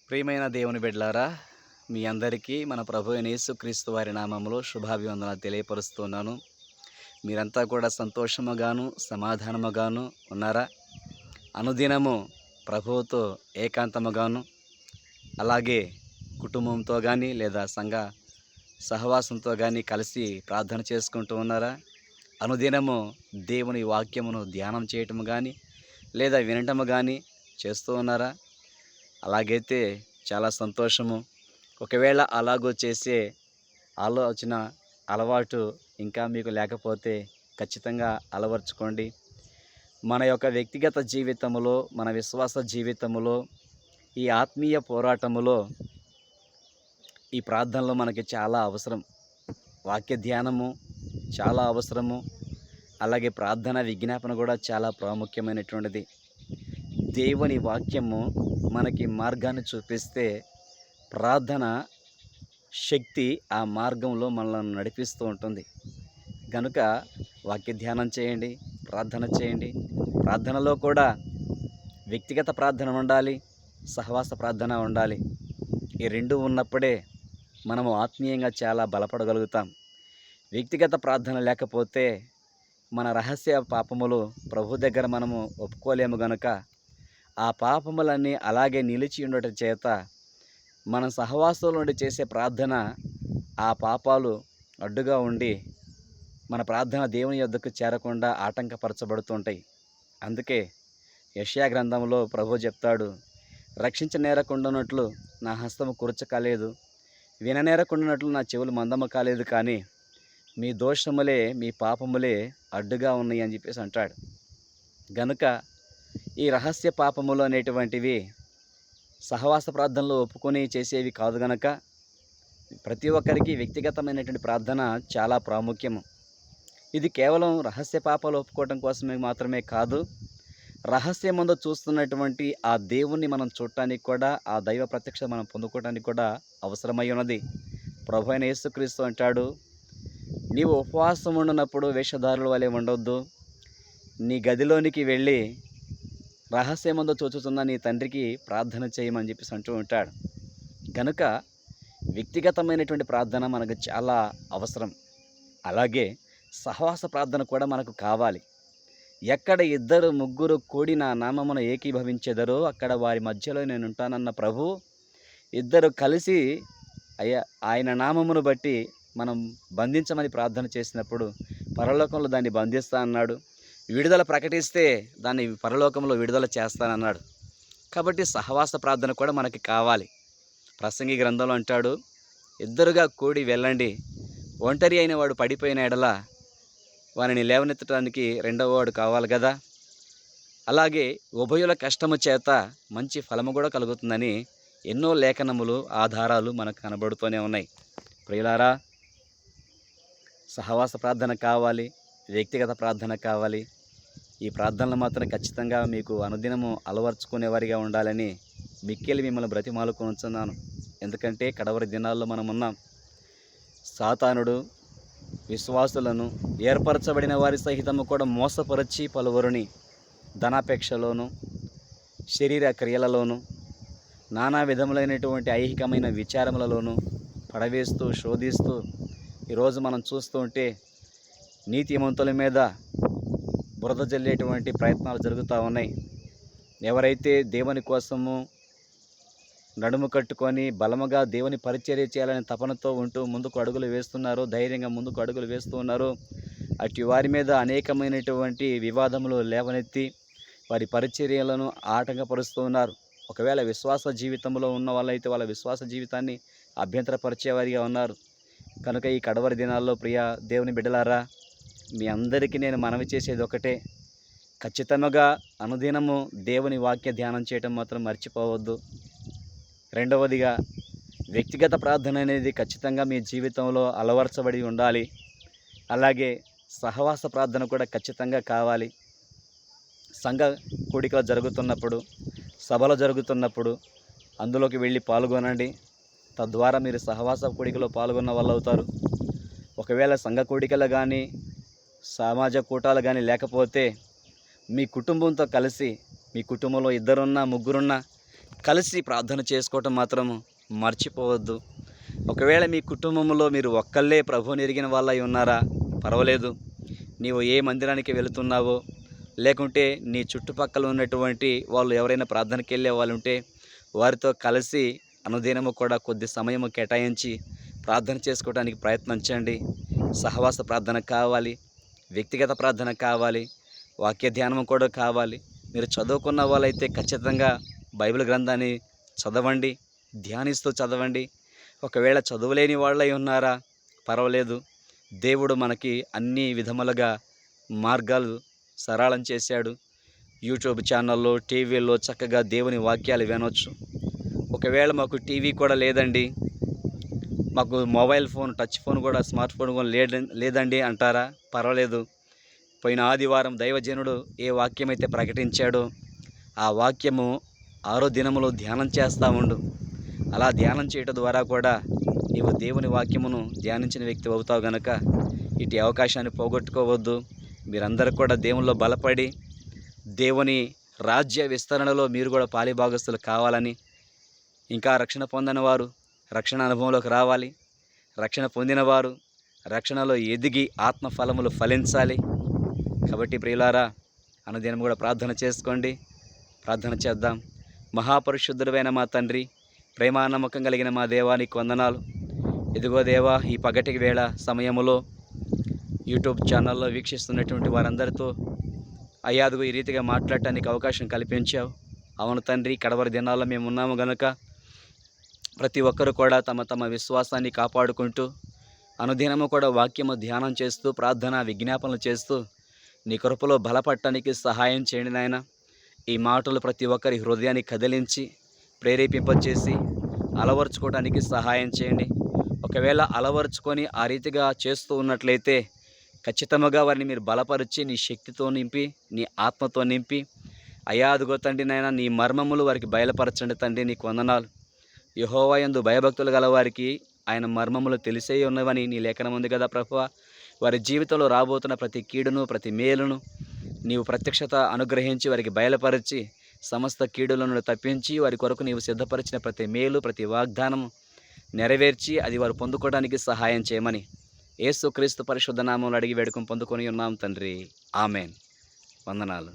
ప్రియమైన దేవుని బిడ్డలారా, మీ అందరికీ మన ప్రభు అయిన యేసుక్రీస్తు వారి నామములో శుభాభివందనాలు తెలియపరుస్తున్నాను. మీరంతా కూడా సంతోషముగాను సమాధానముగాను ఉన్నారా? అనుదినము ప్రభువుతో ఏకాంతముగాను, అలాగే కుటుంబంతో కానీ లేదా సంఘ సహవాసంతో కానీ కలిసి ప్రార్థన చేసుకుంటూ ఉన్నారా? అనుదినము దేవుని వాక్యమును ధ్యానం చేయటము కానీ లేదా వినటము కానీ చేస్తూ ఉన్నారా? అలాగైతే చాలా సంతోషము. ఒకవేళ అలాగూ చేసే ఆలోచన, అలవాటు ఇంకా మీకు లేకపోతే ఖచ్చితంగా అలవర్చుకోండి. మన యొక్క వ్యక్తిగత జీవితములో, మన విశ్వాస జీవితములో, ఈ ఆత్మీయ పోరాటములో ఈ ప్రార్థనలు మనకి చాలా అవసరం. వాక్య ధ్యానము చాలా అవసరము. అలాగే ప్రార్థన విజ్ఞాపన కూడా చాలా ప్రాముఖ్యమైనటువంటిది. దేవుని వాక్యము మనకి మార్గాన్ని చూపిస్తే ప్రార్థన శక్తి ఆ మార్గంలో మనల్ని నడిపిస్తూ ఉంటుంది. కనుక వాక్య ధ్యానం చేయండి, ప్రార్థన చేయండి. ప్రార్థనలో కూడా వ్యక్తిగత ప్రార్థన ఉండాలి, సహవాస ప్రార్థన ఉండాలి. ఈ రెండు ఉన్నప్పుడే మనము ఆత్మీయంగా చాలా బలపడగలుగుతాం. వ్యక్తిగత ప్రార్థన లేకపోతే మన రహస్య పాపములు ప్రభు దగ్గర మనము ఒప్పుకోలేము. గనుక ఆ పాపములన్నీ అలాగే నిలిచి ఉండటం చేత మన సహవాసంలో నుండి చేసే ప్రార్థన ఆ పాపాలు అడ్డుగా ఉండి మన ప్రార్థన దేవుని యొద్దకు చేరకుండా ఆటంకపరచబడుతుంటాయి. అందుకే యెషయా గ్రంథంలో ప్రభు చెప్తాడు, రక్షించనేరకుండానట్లు నా హస్తము కురచకాలేదు, విననేరకుండానట్లు నా చెవులు మందము కాలేదు, కానీ మీ దోషములే మీ పాపములే అడ్డుగా ఉన్నాయి అని చెప్పేసి అంటాడు. గనుక ఈ రహస్య పాపములు అనేటువంటివి సహవాస ప్రార్థనలో ఒప్పుకొని చేసేవి కాదు. గనక ప్రతి ఒక్కరికి వ్యక్తిగతమైనటువంటి ప్రార్థన చాలా ప్రాముఖ్యము. ఇది కేవలం రహస్య పాపాలు ఒప్పుకోవటం కోసమే మాత్రమే కాదు, రహస్యమందు చూస్తున్నటువంటి ఆ దేవుణ్ణి మనం చూడటానికి కూడా, ఆ దైవ ప్రత్యక్ష మనం పొందుకోవడానికి కూడా అవసరమై ఉన్నది. ప్రభు అయిన యేసుక్రీస్తు అంటాడు, నీవు ఉపవాసం ఉండినప్పుడు వేషధారుల వలె ఉండొద్దు, నీ గదిలోనికి వెళ్ళి రహస్యమందు చూచుతున్న నీ తండ్రికి ప్రార్థన చేయమని చెప్పేసి అంటూ ఉంటాడు. కనుక వ్యక్తిగతమైనటువంటి ప్రార్థన మనకు చాలా అవసరం. అలాగే సహవాస ప్రార్థన కూడా మనకు కావాలి. ఎక్కడ ఇద్దరు ముగ్గురు కూడి నా నామమున ఏకీభవించెదరో అక్కడ వారి మధ్యలో నేను ఉంటానన్న ప్రభు, ఇద్దరు కలిసి ఆయన నామమును బట్టి మనం బంధించమని ప్రార్థన చేసినప్పుడు పరలోకంలో దాన్ని బంధిస్తా అన్నాడు. విడుదల ప్రకటిస్తే దాన్ని పరలోకంలో విడుదల చేస్తానన్నాడు. కాబట్టి సహవాస ప్రార్థన కూడా మనకి కావాలి. ప్రసంగి గ్రంథంలో అంటాడు, ఇద్దరుగా కూడి వెళ్ళండి, ఒంటరి అయిన వాడు పడిపోయిన ఎడల వారిని లేవనెత్తడానికి రెండవ వాడు కావాలి కదా. అలాగే ఉభయుల కష్టము చేత మంచి ఫలము కూడా కలుగుతుందని ఎన్నో లేఖనములు, ఆధారాలు మనకు కనబడుతూనే ఉన్నాయి. ప్రియులారా, సహవాస ప్రార్థన కావాలి, వ్యక్తిగత ప్రార్థన కావాలి. ఈ ప్రార్థనలు మాత్రం ఖచ్చితంగా మీకు అనుదినము అలవర్చుకునేవారిగా ఉండాలని మిక్కిలి మిమ్మల్ని బ్రతిమాలుకొనుచున్నాను. ఎందుకంటే కడవరి దినాల్లో మనం ఉన్నాం. సాతానుడు విశ్వాసులను, ఏర్పరచబడిన వారి సహితము కూడా మోసపరచి పలువురిని ధనాపేక్షలోను, శరీర క్రియలలోను, నానా విధములైనటువంటి ఐహికమైన విచారములలోను పడవేస్తూ శోధిస్తూ ఈరోజు మనం చూస్తూ ఉంటే నీతిమంతుల మీద బురద జల్లేటువంటి ప్రయత్నాలు జరుగుతూ ఉన్నాయి. ఎవరైతే దేవుని కోసము నడుము కట్టుకొని బలముగా దేవుని పరిచర్య చేయాలని తపనతో ఉంటూ ముందుకు అడుగులు వేస్తున్నారో, ధైర్యంగా ముందుకు అడుగులు వేస్తూ ఉన్నారో, అటు వారి మీద అనేకమైనటువంటి వివాదములు లేవనెత్తి వారి పరిచర్యలను ఆటంకపరుస్తూ ఉన్నారు. ఒకవేళ విశ్వాస జీవితంలో ఉన్న వాళ్ళైతే వాళ్ళ విశ్వాస జీవితాన్ని అభ్యంతరపరిచేవారిగా ఉన్నారు. కనుక ఈ కడవరి దినాల్లో ప్రియ దేవుని బిడ్డలారా, మీ అందరికీ నేను మనవి చేసేది ఒకటే, ఖచ్చితంగా అనుదినము దేవుని వాక్య ధ్యానం చేయటం మాత్రం మర్చిపోవద్దు. రెండవదిగా వ్యక్తిగత ప్రార్థన అనేది ఖచ్చితంగా మీ జీవితంలో అలవర్చబడి ఉండాలి. అలాగే సహవాస ప్రార్థన కూడా ఖచ్చితంగా కావాలి. సంఘ కూడికలు జరుగుతున్నప్పుడు, సభలు జరుగుతున్నప్పుడు అందులోకి వెళ్ళి పాల్గొనండి. తద్వారా మీరు సహవాస కూడికలో పాల్గొన్న వాళ్ళు అవుతారు. ఒకవేళ సంఘ కూడికలు కానీ సమాజ కూటాలు కానీ లేకపోతే మీ కుటుంబంతో కలిసి, మీ కుటుంబంలో ఇద్దరున్నా ముగ్గురున్నా కలిసి ప్రార్థన చేసుకోవటం మాత్రం మర్చిపోవద్దు. ఒకవేళ మీ కుటుంబంలో మీరు ఒక్కళ్ళే ప్రభువుని ఎరిగిన వాళ్ళై ఉన్నారా? పర్వాలేదు. నీవు ఏ మందిరానికి వెళుతున్నావో, లేకుంటే నీ చుట్టుపక్కల ఉన్నటువంటి వాళ్ళు ఎవరైనా ప్రార్థనకి వెళ్ళే వాళ్ళు ఉంటే వారితో కలిసి అనుదినము కూడా కొద్ది సమయం కేటాయించి ప్రార్థన చేసుకోవడానికి ప్రయత్నించండి. సహవాస ప్రార్థన కావాలి, వ్యక్తిగత ప్రార్థన కావాలి, వాక్య ధ్యానం కూడా కావాలి. మీరు చదువుకున్న వాళ్ళైతే ఖచ్చితంగా బైబిల్ గ్రంథాన్ని చదవండి, ధ్యానిస్తూ చదవండి. ఒకవేళ చదువులేని వాళ్ళై ఉన్నారా? పర్వాలేదు. దేవుడు మనకి అన్ని విధములుగా మార్గాలు సరళం చేశాడు. యూట్యూబ్ ఛానల్లో, టీవీల్లో చక్కగా దేవుని వాక్యాలు వినొచ్చు. ఒకవేళ మాకు టీవీ కూడా లేదండి, మాకు మొబైల్ ఫోన్, టచ్ ఫోన్ కూడా, స్మార్ట్ ఫోన్ కూడా లేదండి అంటారా? పర్వాలేదు. పోయిన ఆదివారం దైవజనుడు ఏ వాక్యం అయితే ప్రకటించాడో ఆ వాక్యము 6వ దినములో ధ్యానం చేస్తూ ఉండు. అలా ధ్యానం చేయటం ద్వారా కూడా నీవు దేవుని వాక్యమును ధ్యానించిన వ్యక్తి అవుతావు గనక ఇటు అవకాశాన్ని పోగొట్టుకోవద్దు. మీరందరూ కూడా దేవునిలో బలపడి దేవుని రాజ్య విస్తరణలో మీరు కూడా పాలిభాగస్తులు కావాలని, ఇంకా రక్షణ పొందని వారు రక్షణ అనుభవంలోకి రావాలి, రక్షణ పొందిన వారు రక్షణలో ఎదిగి ఆత్మఫలములు ఫలించాలి. కాబట్టి ప్రియులారా, అనుదినం కూడా ప్రార్థన చేసుకోండి. ప్రార్థన చేద్దాం. మహాపరిశుద్ధుడైన మా తండ్రి, ప్రేమ నమ్మకం కలిగిన మా దేవానికి వందనాలు. ఇదిగో దేవా, ఈ పగటికి వేళ సమయములో యూట్యూబ్ ఛానల్లో వీక్షిస్తున్నటువంటి వారందరితో అయ్యాదుగు ఈ రీతిగా మాట్లాడటానికి అవకాశం కల్పించావు. అవును తండ్రి, కడవరి దినాల్లో మేము ఉన్నాము గనుక ప్రతి ఒక్కరు కూడా తమ తమ విశ్వాసాన్ని కాపాడుకుంటూ అనుదినము కూడా వాక్యము ధ్యానం చేస్తూ ప్రార్థన విజ్ఞాపనలు చేస్తూ నీ కృపలో బలపడటానికి సహాయం చేయండి నాయన. ఈ మాటలు ప్రతి ఒక్కరి హృదయాన్ని కదిలించి ప్రేరేపింపచేసి అలవర్చుకోవడానికి సహాయం చేయండి. ఒకవేళ అలవర్చుకొని ఆ రీతిగా చేస్తూ ఉన్నట్లయితే ఖచ్చితంగా వారిని మీరు బలపరిచి నీ శక్తితో నింపి, నీ ఆత్మతో నింపి, అయ్యా అదుగో తండ్రి నాయన, నీ మర్మములు వారికి బయలుపరచండి తండ్రి. నీకు వందనాలు. యెహోవా యందు భయభక్తులు గల వారికి ఆయన మర్మములు తెలిసే ఉన్నవని నీ లేఖనం ఉంది కదా ప్రభువా. వారి జీవితంలో రాబోతున్న ప్రతి కీడును, ప్రతి మేలును నీవు ప్రత్యక్షత అనుగ్రహించి వారికి బయలుపరిచి సమస్త కీడులను తప్పించి వారి కొరకు నీవు సిద్ధపరిచిన ప్రతి మేలు, ప్రతి వాగ్దానము నెరవేర్చి అది వారు పొందుకోవడానికి సహాయం చేయమని యేసుక్రీస్తు పరిశుద్ధ నామములో అడిగి వేడుకొని పొందుకొని ఉన్నాం తండ్రి. ఆమెన్. వందనాలు.